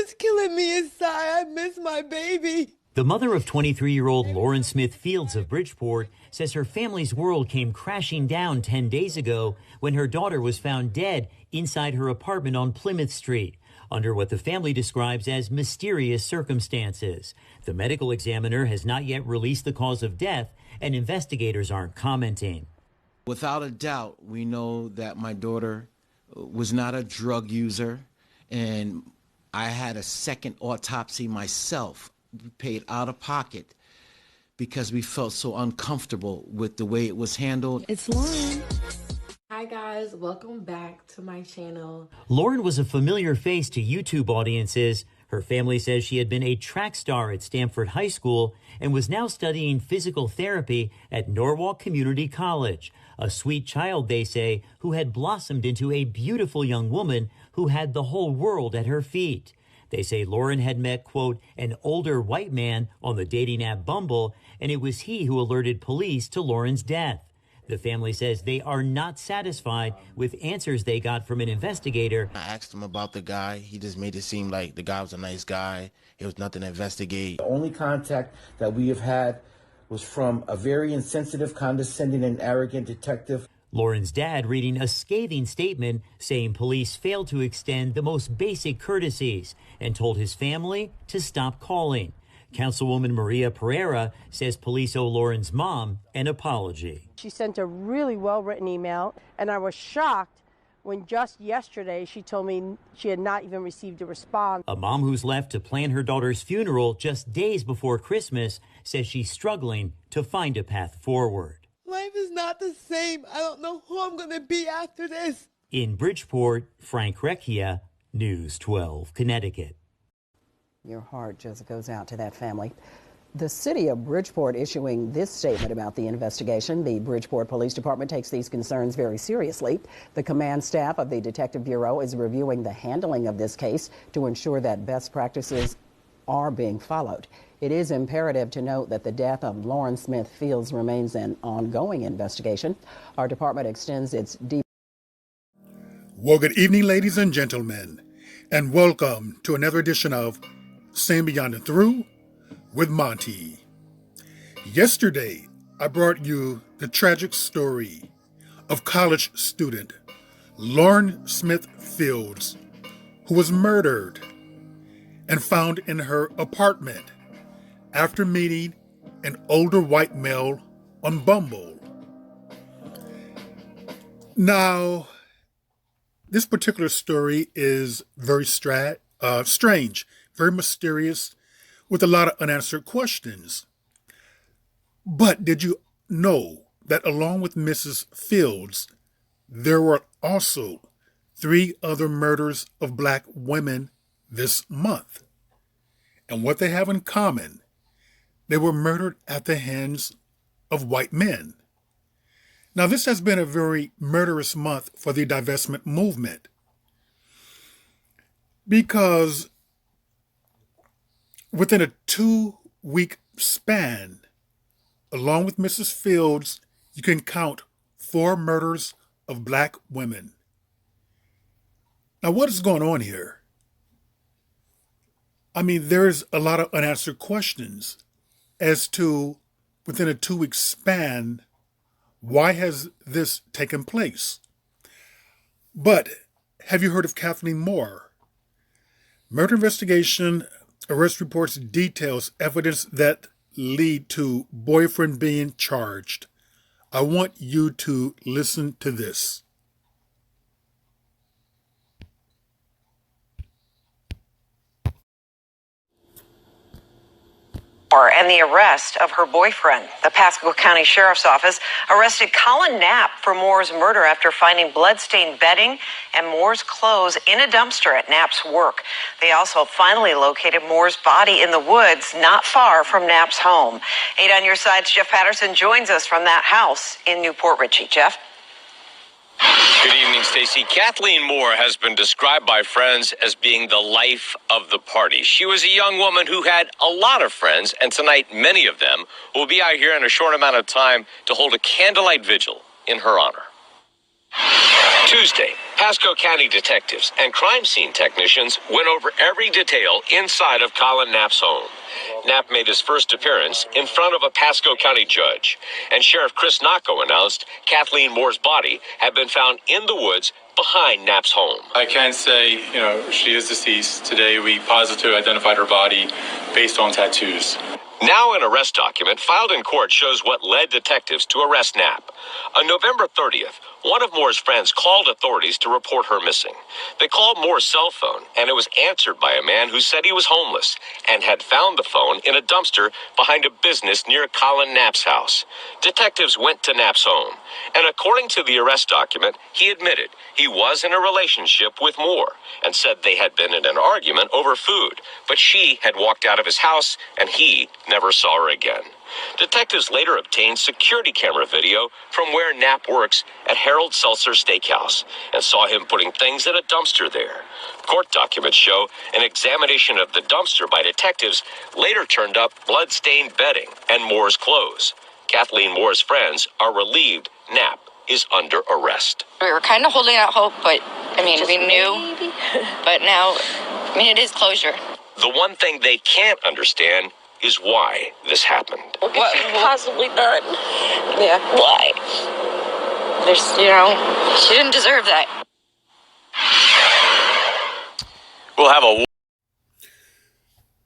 It's killing me inside. I miss my baby. The mother of 23-year-old Lauren Smith Fields of Bridgeport says her family's world came crashing down 10 days ago when her daughter was found dead inside her apartment on Plymouth Street under what the family describes as mysterious circumstances. The medical examiner has not yet released the cause of death, and investigators aren't commenting. Without a doubt, we know that my daughter was not a drug user, and I had a second autopsy myself. We paid out of pocket because we felt so uncomfortable with the way it was handled. It's Lauren. Hi guys, welcome back to my channel. Lauren was a familiar face to YouTube audiences. Her family says she had been a track star at Stanford High School and was now studying physical therapy at Norwalk Community College. A sweet child, they say, who had blossomed into a beautiful young woman who had the whole world at her feet. They say Lauren had met, quote, an older white man on the dating app Bumble, and it was he who alerted police to Lauren's death. The family says they are not satisfied with answers they got from an investigator. I asked him about the guy. He just made it seem like the guy was a nice guy. It was nothing to investigate. The only contact that we have had was from a very insensitive, condescending, and arrogant detective. Lauren's dad reading a scathing statement saying police failed to extend the most basic courtesies and told his family to stop calling. Councilwoman Maria Pereira says police owe Lauren's mom an apology. She sent a really well-written email, and I was shocked when just yesterday she told me she had not even received a response. A mom who's left to plan her daughter's funeral just days before Christmas says she's struggling to find a path forward. Life is not the same. I don't know who I'm going to be after this. In Bridgeport, Frank Recchia, News 12, Connecticut. Your heart just goes out to that family. The city of Bridgeport issuing this statement about the investigation. The Bridgeport Police Department takes these concerns very seriously. The command staff of the Detective Bureau is reviewing the handling of this case to ensure that best practices are being followed. It is imperative to note that the death of Lauren Smith Fields remains an ongoing investigation. Our department extends its deep. Well, good evening, ladies and gentlemen, and welcome to another edition of Stand Beyond and Through with Monty. Yesterday, I brought you the tragic story of college student Lauren Smith Fields, who was murdered and found in her apartment after meeting an older white male on Bumble. Now, this particular story is very strange, very mysterious, with a lot of unanswered questions. But did you know that along with Mrs. Fields, there were also 3 other murders of Black women this month? And what they have in common, they were murdered at the hands of white men. Now, this has been a very murderous month for the divestment movement because within a 2-week span, along with Mrs. Fields, you can count 4 murders of Black women. Now, what is going on here? I mean, there's a lot of unanswered questions as to, within a 2-week span, why has this taken place? But have you heard of Kathleen Moore? Murder investigation arrest reports details evidence that lead to boyfriend being charged. I want you to listen to this. And the arrest of her boyfriend. The Pasco County Sheriff's Office arrested Colin Knapp for Moore's murder after finding bloodstained bedding and Moore's clothes in a dumpster at Knapp's work. They also finally located Moore's body in the woods not far from Knapp's home. 8 on your side's Jeff Patterson joins us from that house in Newport Richey. Jeff? Good evening, Stacey. Kathleen Moore has been described by friends as being the life of the party. She was a young woman who had a lot of friends, and tonight many of them will be out here in a short amount of time to hold a candlelight vigil in her honor. Tuesday, Pasco County detectives and crime scene technicians went over every detail inside of Colin Knapp's home. Knapp made his first appearance in front of a Pasco County judge, and Sheriff Chris Nocco announced Kathleen Moore's body had been found in the woods behind Knapp's home. I can say, she is deceased. Today, we positively identified her body based on tattoos. Now an arrest document filed in court shows what led detectives to arrest Knapp. On November 30th, one of Moore's friends called authorities to report her missing. They called Moore's cell phone, and it was answered by a man who said he was homeless and had found the phone in a dumpster behind a business near Colin Knapp's house. Detectives went to Knapp's home, and according to the arrest document, he admitted he was in a relationship with Moore and said they had been in an argument over food, but she had walked out of his house and he never saw her again. Detectives later obtained security camera video from where Knapp works at Harold Seltzer Steakhouse and saw him putting things in a dumpster there. Court documents show an examination of the dumpster by detectives later turned up blood-stained bedding and Moore's clothes. Kathleen Moore's friends are relieved Knapp is under arrest. We were kind of holding out hope, but we knew. But now, it is closure. The one thing they can't understand is why this happened. What could she possibly done? Yeah. Why? She didn't deserve that. We'll have a...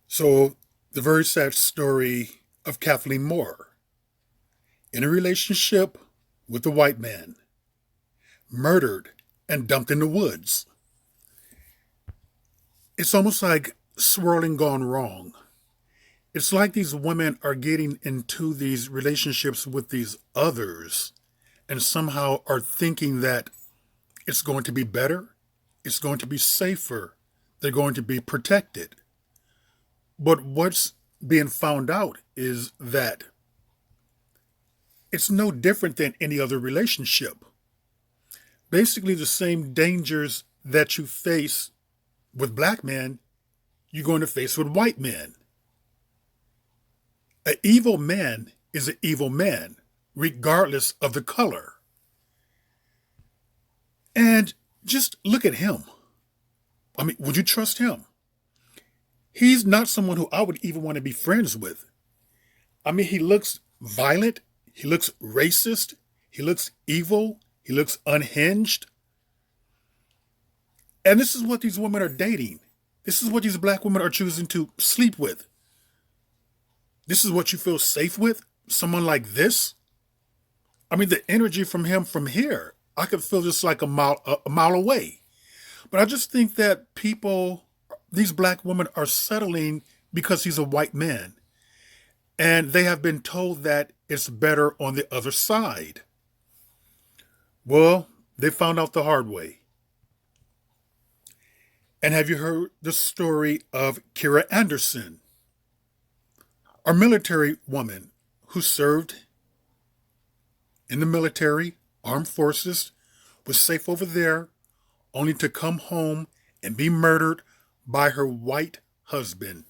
So, the very sad story of Kathleen Moore. In a relationship with a white man. Murdered and dumped in the woods. It's almost like swirling gone wrong. It's like these women are getting into these relationships with these others and somehow are thinking that it's going to be better, it's going to be safer, they're going to be protected. But what's being found out is that it's no different than any other relationship. Basically, the same dangers that you face with black men, you're going to face with white men. An evil man is an evil man, regardless of the color. And just look at him. Would you trust him? He's not someone who I would even want to be friends with. He looks violent. He looks racist. He looks evil. He looks unhinged. And this is what these women are dating. This is what these black women are choosing to sleep with. This is what you feel safe with? Someone like this? The energy from him from here, I could feel just like a mile away. But I just think that these black women are settling because he's a white man. And they have been told that it's better on the other side. Well, they found out the hard way. And have you heard the story of Kira Anderson? A military woman who served in the military, armed forces, was safe over there, only to come home and be murdered by her white husband.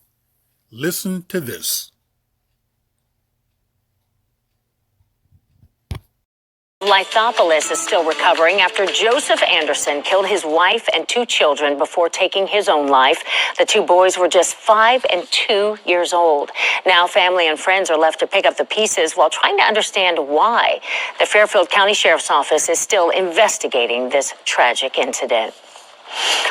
Listen to this. Lithopolis is still recovering after Joseph Anderson killed his wife and 2 children before taking his own life. The 2 boys were just 5 and 2 years old. Now family and friends are left to pick up the pieces while trying to understand why. The Fairfield County Sheriff's Office is still investigating this tragic incident.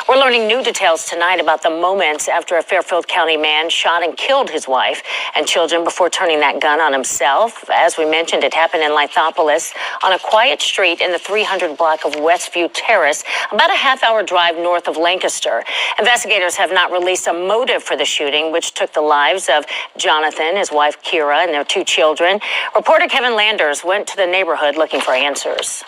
We're learning new details tonight about the moments after a Fairfield County man shot and killed his wife and children before turning that gun on himself. As we mentioned, it happened in Lithopolis on a quiet street in the 300 block of Westview Terrace, about a half-hour drive north of Lancaster. Investigators have not released a motive for the shooting, which took the lives of Jonathan, his wife Kira, and their 2 children. Reporter Kevin Landers went to the neighborhood looking for answers.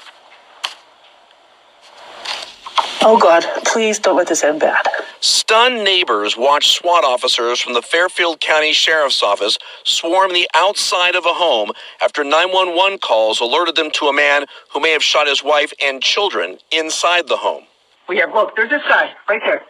Oh, God, please don't let this end bad. Stunned neighbors watched SWAT officers from the Fairfield County Sheriff's Office swarm the outside of a home after 911 calls alerted them to a man who may have shot his wife and children inside the home. Look, there's this guy right there.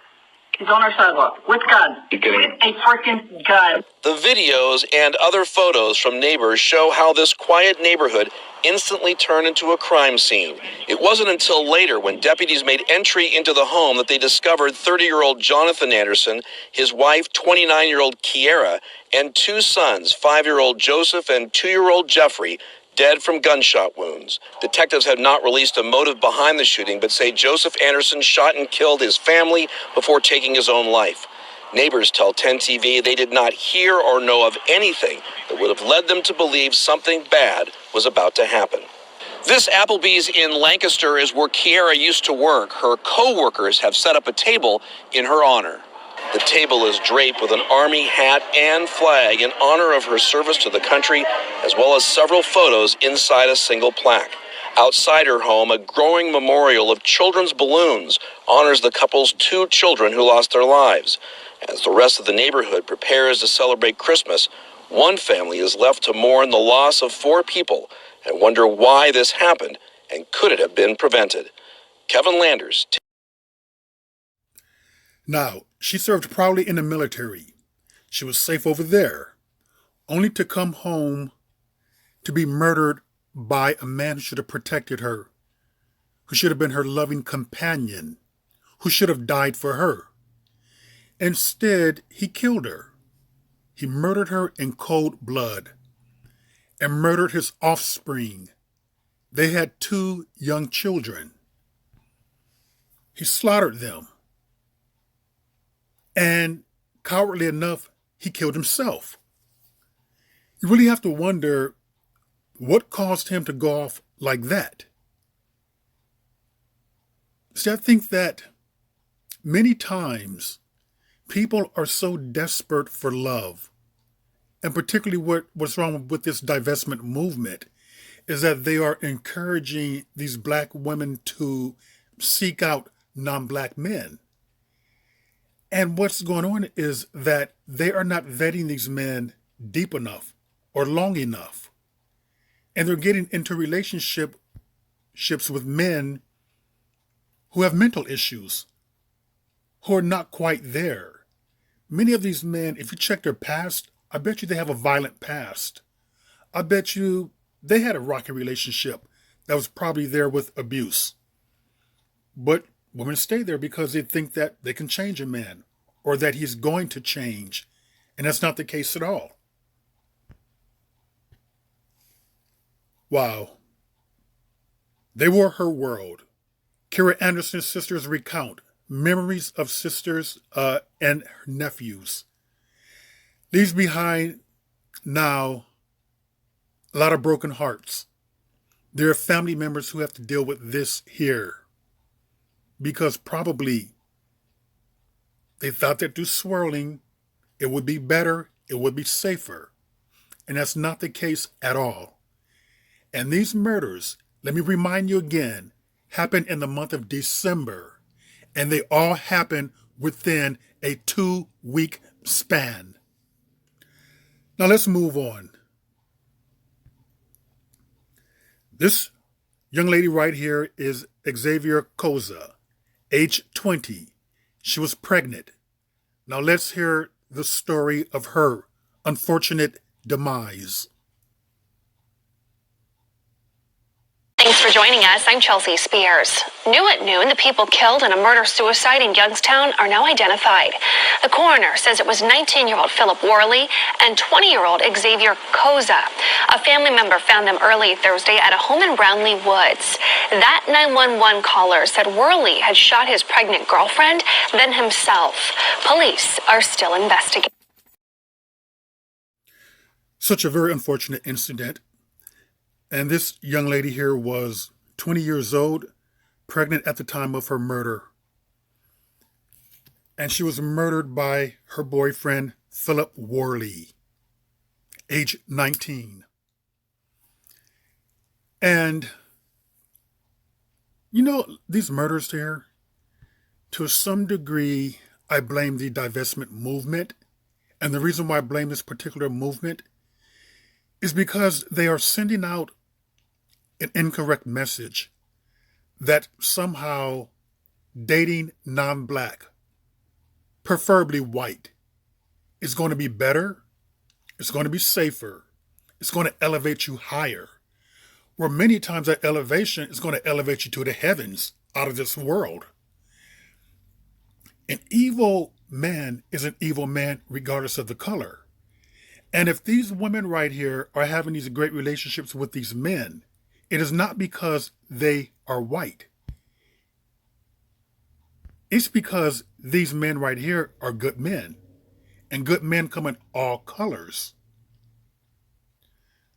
He's on our sidewalk with gun. With a freaking gun. The videos and other photos from neighbors show how this quiet neighborhood instantly turned into a crime scene. It wasn't until later, when deputies made entry into the home, that they discovered 30-year-old Jonathan Anderson, his wife, 29-year-old Kiera, and two sons, 5-year-old Joseph and 2-year-old Jeffrey, dead from gunshot wounds. Detectives have not released a motive behind the shooting, but say Joseph Anderson shot and killed his family before taking his own life. Neighbors tell 10TV they did not hear or know of anything that would have led them to believe something bad was about to happen. This Applebee's in Lancaster is where Kiera used to work. Her co-workers have set up a table in her honor. The table is draped with an Army hat and flag in honor of her service to the country, as well as several photos inside a single plaque. Outside her home, a growing memorial of children's balloons honors the couple's 2 children who lost their lives. As the rest of the neighborhood prepares to celebrate Christmas, one family is left to mourn the loss of 4 people and wonder why this happened and could it have been prevented. Kevin Landers. Now, she served proudly in the military. She was safe over there, only to come home to be murdered by a man who should have protected her, who should have been her loving companion, who should have died for her. Instead, he killed her. He murdered her in cold blood and murdered his offspring. They had 2 young children. He slaughtered them. And cowardly enough, he killed himself. You really have to wonder what caused him to go off like that. See, I think that many times people are so desperate for love, and particularly what's wrong with this divestment movement is that they are encouraging these black women to seek out non-black men. And what's going on is that they are not vetting these men deep enough or long enough. And they're getting into relationships with men who have mental issues, who are not quite there. Many of these men, if you check their past, I bet you they have a violent past. I bet you they had a rocky relationship that was probably there with abuse. But women stay there because they think that they can change a man or that he's going to change. And that's not the case at all. Wow. They were her world. Kiera Anderson's sisters recount memories of sisters and her nephews. Leaves behind now a lot of broken hearts. There are family members who have to deal with this here because probably they thought that through swirling, it would be better, it would be safer. And that's not the case at all. And these murders, let me remind you again, happened in the month of December. And they all happened within a 2-week span. Now let's move on. This young lady right here is Xavier Koza, age 20. She was pregnant. Now let's hear the story of her unfortunate demise. Thanks for joining us. I'm Chelsea Spears. New at noon, the people killed in a murder-suicide in Youngstown are now identified. The coroner says it was 19-year-old Philip Worley and 20-year-old Xavier Koza. A family member found them early Thursday at a home in Brownlee Woods. That 911 caller said Worley had shot his pregnant girlfriend, then himself. Police are still investigating. Such a very unfortunate incident. And this young lady here was 20 years old, pregnant at the time of her murder. And she was murdered by her boyfriend, Philip Worley, age 19. And, you know, these murders here, to some degree, I blame the divestment movement. And the reason why I blame this particular movement is because they are sending out an incorrect message that somehow dating non-black preferably white. It's going to be better. It's going to be safer. It's going to elevate you higher. Where many times that elevation is going to elevate you to the heavens, out of this world. An evil man is an evil man regardless of the color. And if these women right here are having these great relationships with these men, it is not because they are white. It's because these men right here are good men. And good men come in all colors.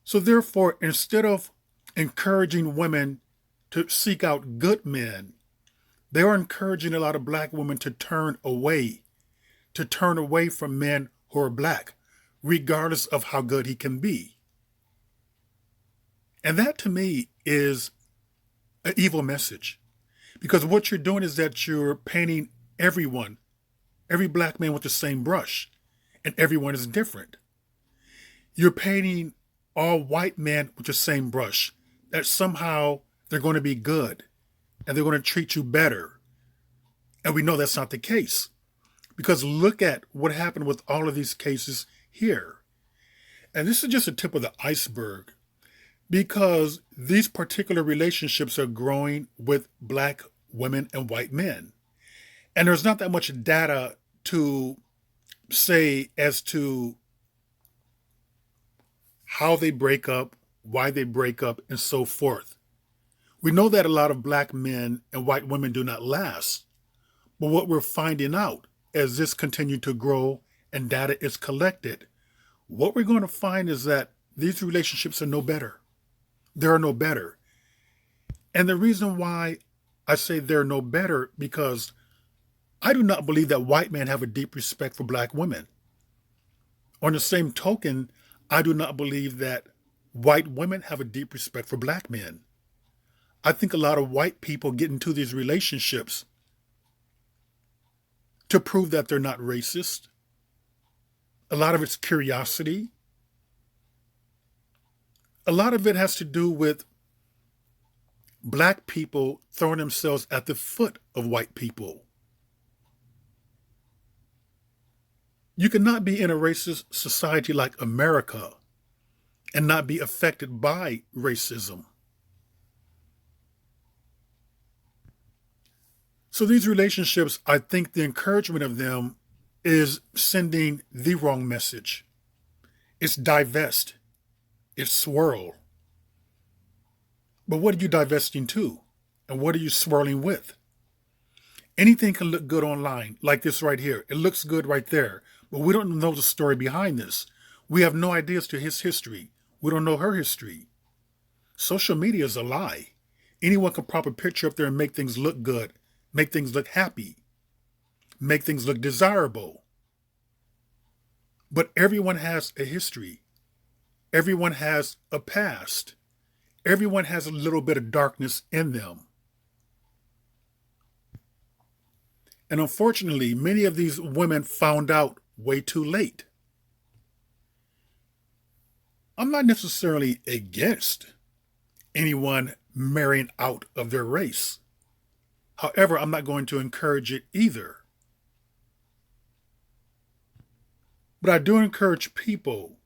So therefore, instead of encouraging women to seek out good men, they are encouraging a lot of black women to turn away from men who are black, regardless of how good he can be. And that to me is an evil message, because what you're doing is that you're painting every black man with the same brush, and everyone is different. You're painting all white men with the same brush, that somehow they're going to be good and they're going to treat you better. And we know that's not the case, because look at what happened with all of these cases here. And this is just a tip of the iceberg, because these particular relationships are growing with black women and white men. And there's not that much data to say as to how they break up, why they break up, and so forth. We know that a lot of black men and white women do not last. But what we're finding out as this continues to grow and data is collected, what we're going to find is that these relationships are no better. They are no better. And the reason why I say they're no better, because I do not believe that white men have a deep respect for black women. On the same token, I do not believe that white women have a deep respect for black men. I think a lot of white people get into these relationships to prove that they're not racist. A lot of it's curiosity. A lot of it has to do with black people throwing themselves at the foot of white people. You cannot be in a racist society like America and not be affected by racism. So these relationships, I think the encouragement of them is sending the wrong message. It's divest. It's swirl. But what are you divesting to? And what are you swirling with? Anything can look good online, like this right here. It looks good right there. But we don't know the story behind this. We have no idea as to his history. We don't know her history. Social media is a lie. Anyone can prop a picture up there and make things look good, make things look happy, make things look desirable. But everyone has a history. Everyone has a past. Everyone has a little bit of darkness in them. And unfortunately, many of these women found out way too late. I'm not necessarily against anyone marrying out of their race. However, I'm not going to encourage it either. But I do encourage people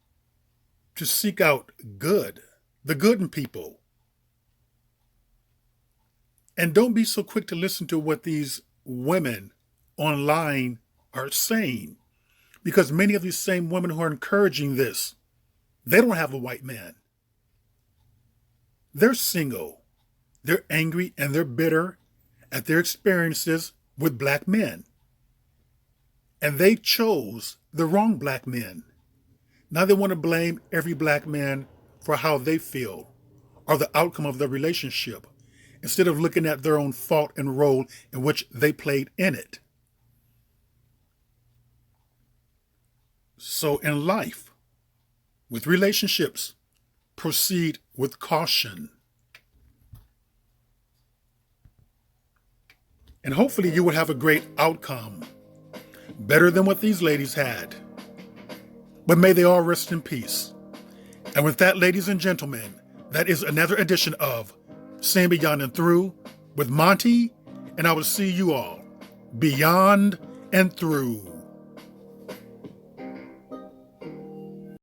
to seek out good, the good in people. And don't be so quick to listen to what these women online are saying, because many of these same women who are encouraging this, they don't have a white man. They're single. They're angry and they're bitter at their experiences with black men. And they chose the wrong black men. Now they want to blame every black man for how they feel or the outcome of the relationship, instead of looking at their own fault and role in which they played in it. So in life, with relationships, proceed with caution. And hopefully you will have a great outcome, better than what these ladies had. But may they all rest in peace. And with that, ladies and gentlemen, that is another edition of Seeing Beyond and Through with Monty, and I will see you all beyond and through.